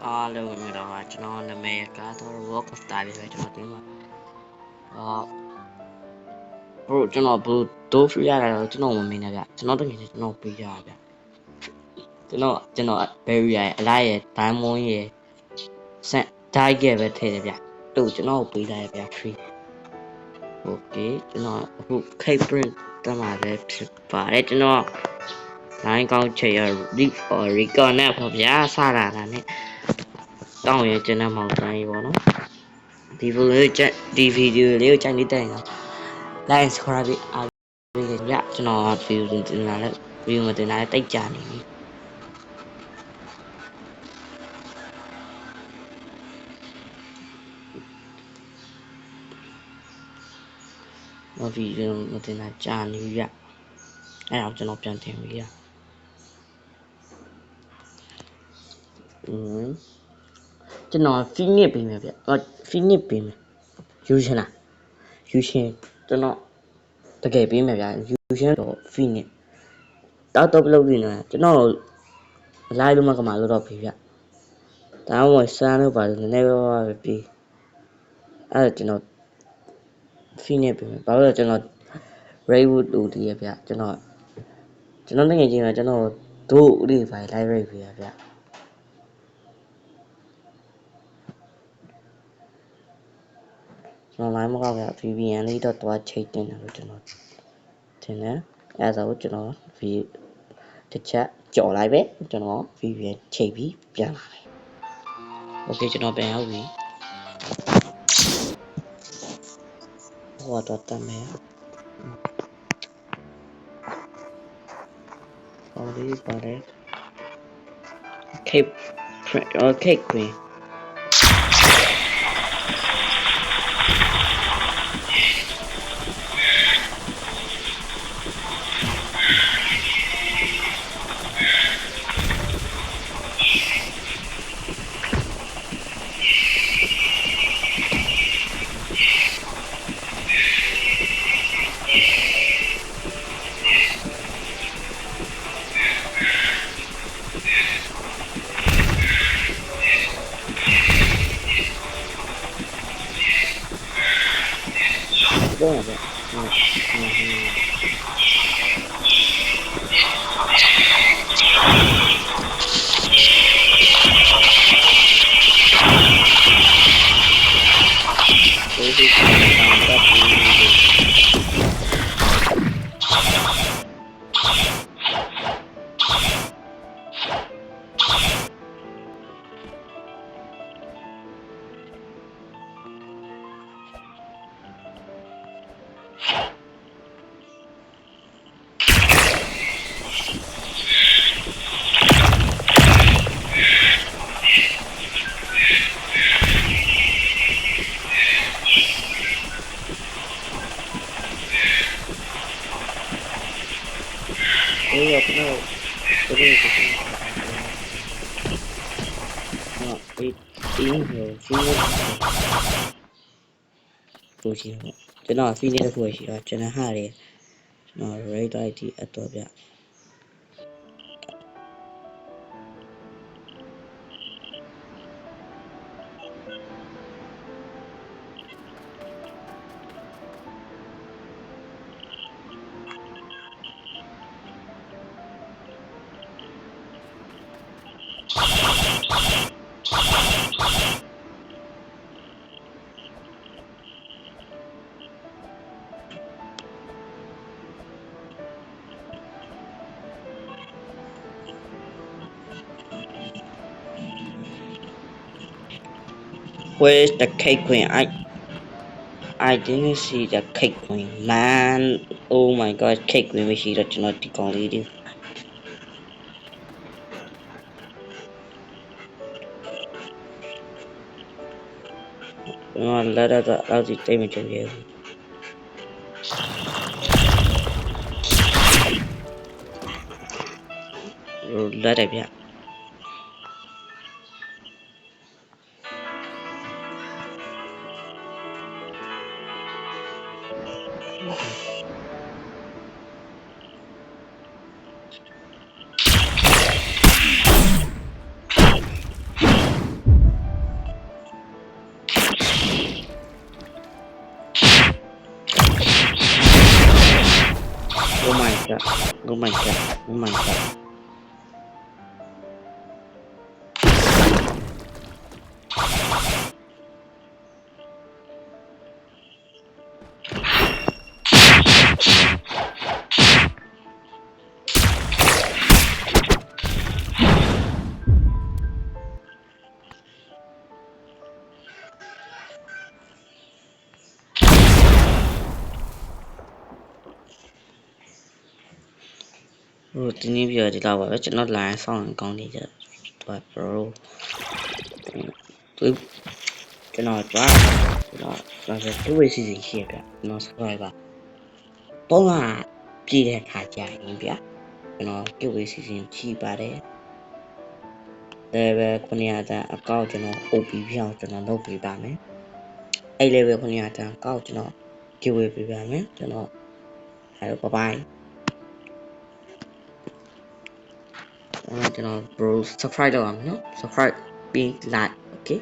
အားလုံးမင်္ဂလာပါကျွန်တော်နာမည်ကတော့ Walk of Star ပဲကျွန်တော်တင်ပါဘို့ကျွန်တော်ဘလို့ဒိုးဖရီရတာတော့ကျွန်တော်မမင်းနဲ့ဗျကျွန်တော်တကယ်ကျွန်တော်ပေးရတာဗျကျွန်တော် berry ရအလားရ diamond ရစက် die ရပဲထည့်တယ်ဗျတို့ကျွန်တော်ပေးလိုက်ရဗျ free okay ကျွန်တော်အခု cake print တက်မှာပဲဖြစ်ပါတယ်ကျွန်တော် line ကောင်းချေရ record နဲ့ပေါ့ဗျာစတာနဲ့တောင်းရကျွန်တော်မောင်တိုင်းပေါ့နော်ဒီဗီဒီယိုလေးကိုကြိုက်နေတဲ့ရင် like subscribe အားပေးကြဗျကျွန်တော်ဗီဒီယိုတင်လာလဲဗီဒီယိုမတင်လာလဲတိတ်ကြနေပြီဗီဒီယိုမတင်လာကြာနေပြီဗျအဲ့တော့ကျွန်တော်ပြန်တင်ပြီဗျကျွန်တော် finish ပေးမယ်ဗျfinish ပေးမယ်ယူရှင်လားယူရှင်ကျွန်တော်တကယ်ပေးမယ်ဗျယူရှင်တော့ finish တော့ဘယ်လိုလုပ်နေလဲကျွန်တော်လိုက်လို့မကမှာလို့တော့ပြီဗျဒါမှမဟုတ်စမ်းလို့ပါလို့နည်းနည်းပဲပြီးအဲ့ကျွန်တော် finish ပေးမယ်ဘာလို့လဲကျွန်တော် Raywood တူတည်းရဗျကျွန်တော်တကယ်ချင်းကကျွန်တော်တို့ဥလေးဖိုင် library ပြရဗျကျွန်တော် line မကောက်ဗျ VPN လေးတော့တွားချိတ်တင်တယ်လို့ကျွန်တော်ထင်တယ်အဲ့ဒါကိုကျွန်တော်တစ်ချက်ကြော်လိုက်ပဲကျွန်တော် VPN ချိတ်ပြီးပြန်လာတယ် okay ကျွန်တော်ပြန်ရောက်ပြီဟိုတော့တမ်းမယ်ဟောလေးပါတယ် cake queen Đúng rồi.ကျွန်တော် finish တစ်ခုရှိတော့ကျွန်တော်ဟာတယ်ကျွန်တော် rate ID အတော့ဗျWhere's the cake queen? I didn't see the cake queen, man. Oh my god, cake queen မရှိတော့ကျွန်တော်ဒီကောင်လေးတွေလာတော့အောက်စီတိတ်မချင်ရဘူးလာတယ်ဗျ Oh my god. Oh my god. Oh, ini biar di lawa, but not line song kong ni je. Tuh, bro. Tuh, kenal apa? Kenal, kenal tuh sih siapa? Kenal siapa? Tonga, pilih aja ini biar. Kenal tuh sih siapa deh? Level 900အကောက်ကျွန်တော် OP ပြောင်းကျွန်တော်လုပ်ပေးပါမယ်။အဲ့ level 900အကောက်ကျွန်တော် giveaway ပေးပါမယ်။ကျွန်တော်အဲ့တော့ bye bye ကျွန်တော် bro subscribe လုပ်အောင်နော် subscribe ပြီး like okay